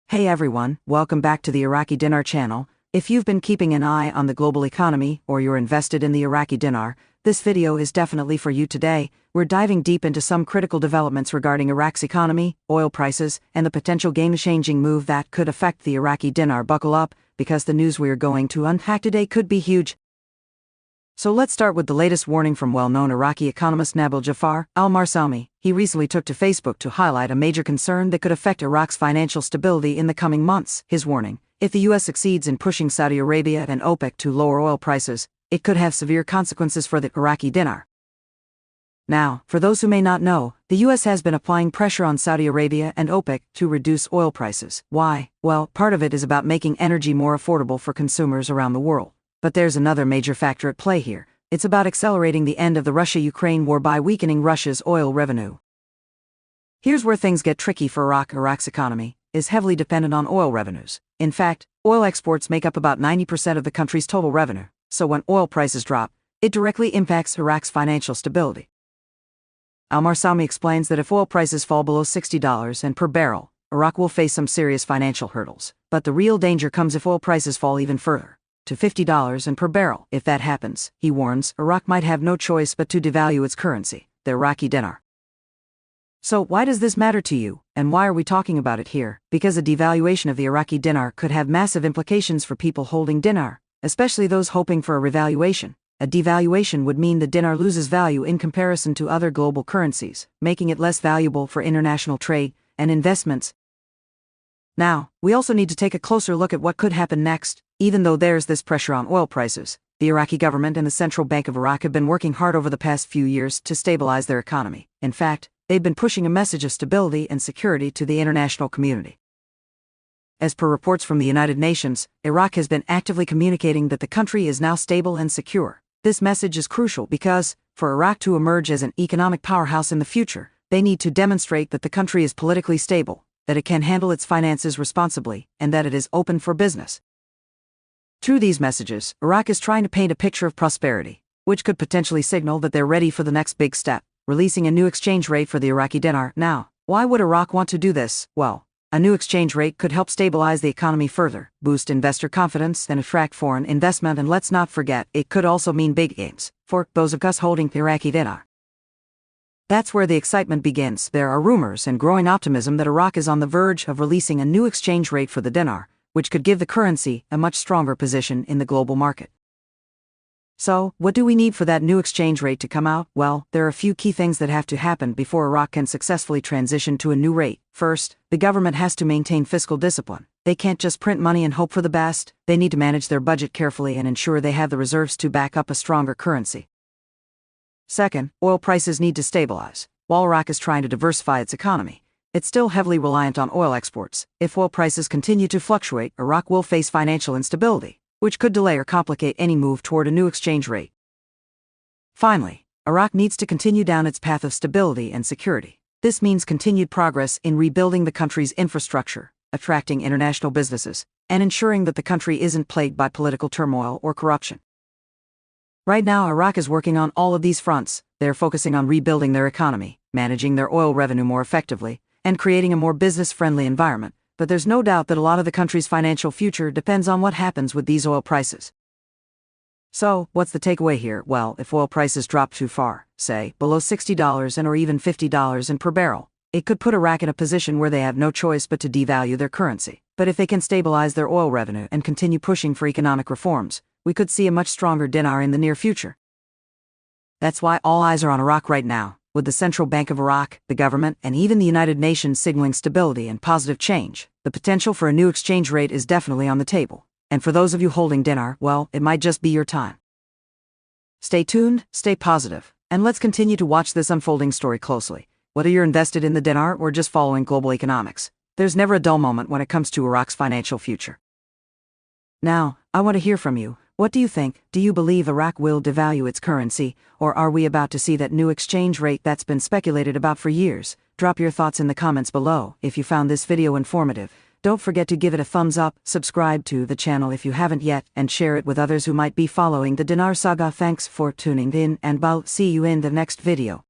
Hey everyone, welcome back to the Iraqi Dinar channel. If you've been keeping an eye on the global economy or you're invested in the Iraqi dinar, this video is definitely for you today. We're diving deep into some critical developments regarding Iraq's economy, oil prices, and the potential game-changing move that could affect the Iraqi dinar. Buckle up, because the news we're going to unpack today could be huge. So let's start with the latest warning from well-known Iraqi economist Nabil Jafar al-Marsami. He recently took to Facebook to highlight a major concern that could affect Iraq's financial stability in the coming months. His warning: if the U.S. succeeds in pushing Saudi Arabia and OPEC to lower oil prices, it could have severe consequences for the Iraqi dinar. Now, for those who may not know, the U.S. has been applying pressure on Saudi Arabia and OPEC to reduce oil prices. Why? Well, part of it is about making energy more affordable for consumers around the world. But there's another major factor at play here. It's about accelerating the end of the Russia-Ukraine war by weakening Russia's oil revenue. Here's where things get tricky for Iraq. Iraq's economy is heavily dependent on oil revenues. In fact, oil exports make up about 90% of the country's total revenue, so when oil prices drop, it directly impacts Iraq's financial stability. Al-Marsami explains that if oil prices fall below $60 and per barrel, Iraq will face some serious financial hurdles. But the real danger comes if oil prices fall even further, to $50 and per barrel. If that happens, he warns, Iraq might have no choice but to devalue its currency, the Iraqi dinar. So why does this matter to you, and why are we talking about it here? Because a devaluation of the Iraqi dinar could have massive implications for people holding dinar, especially those hoping for a revaluation. A devaluation would mean the dinar loses value in comparison to other global currencies, making it less valuable for international trade and investments. Now, we also need to take a closer look at what could happen next. Even though there's this pressure on oil prices, the Iraqi government and the Central Bank of Iraq have been working hard over the past few years to stabilize their economy. In fact, they've been pushing a message of stability and security to the international community. As per reports from the United Nations, Iraq has been actively communicating that the country is now stable and secure. This message is crucial because, for Iraq to emerge as an economic powerhouse in the future, they need to demonstrate that the country is politically stable, that it can handle its finances responsibly, and that it is open for business. Through these messages, Iraq is trying to paint a picture of prosperity, which could potentially signal that they're ready for the next big step, releasing a new exchange rate for the Iraqi dinar. Now, why would Iraq want to do this? Well, a new exchange rate could help stabilize the economy further, boost investor confidence, and attract foreign investment, and let's not forget, it could also mean big gains for those of us holding the Iraqi dinar. That's where the excitement begins. There are rumors and growing optimism that Iraq is on the verge of releasing a new exchange rate for the dinar, which could give the currency a much stronger position in the global market. So, what do we need for that new exchange rate to come out? Well, there are a few key things that have to happen before Iraq can successfully transition to a new rate. First, the government has to maintain fiscal discipline. They can't just print money and hope for the best. They need to manage their budget carefully and ensure they have the reserves to back up a stronger currency. Second, oil prices need to stabilize. While Iraq is trying to diversify its economy, it's still heavily reliant on oil exports. If oil prices continue to fluctuate, Iraq will face financial instability, which could delay or complicate any move toward a new exchange rate. Finally, Iraq needs to continue down its path of stability and security. This means continued progress in rebuilding the country's infrastructure, attracting international businesses, and ensuring that the country isn't plagued by political turmoil or corruption. Right now, Iraq is working on all of these fronts. They're focusing on rebuilding their economy, managing their oil revenue more effectively, and creating a more business-friendly environment. But there's no doubt that a lot of the country's financial future depends on what happens with these oil prices. So, what's the takeaway here? Well, if oil prices drop too far, say, below $60 and or even $50 and per barrel, it could put Iraq in a position where they have no choice but to devalue their currency. But if they can stabilize their oil revenue and continue pushing for economic reforms, we could see a much stronger dinar in the near future. That's why all eyes are on Iraq right now, with the Central Bank of Iraq, the government, and even the United Nations signaling stability and positive change. The potential for a new exchange rate is definitely on the table. And for those of you holding dinar, well, it might just be your time. Stay tuned, stay positive, and let's continue to watch this unfolding story closely. Whether you're invested in the dinar or just following global economics, there's never a dull moment when it comes to Iraq's financial future. Now, I want to hear from you. What do you think? Do you believe Iraq will devalue its currency, or are we about to see that new exchange rate that's been speculated about for years? Drop your thoughts in the comments below. If you found this video informative, don't forget to give it a thumbs up, subscribe to the channel if you haven't yet, and share it with others who might be following the dinar saga. Thanks for tuning in, and I'll see you in the next video.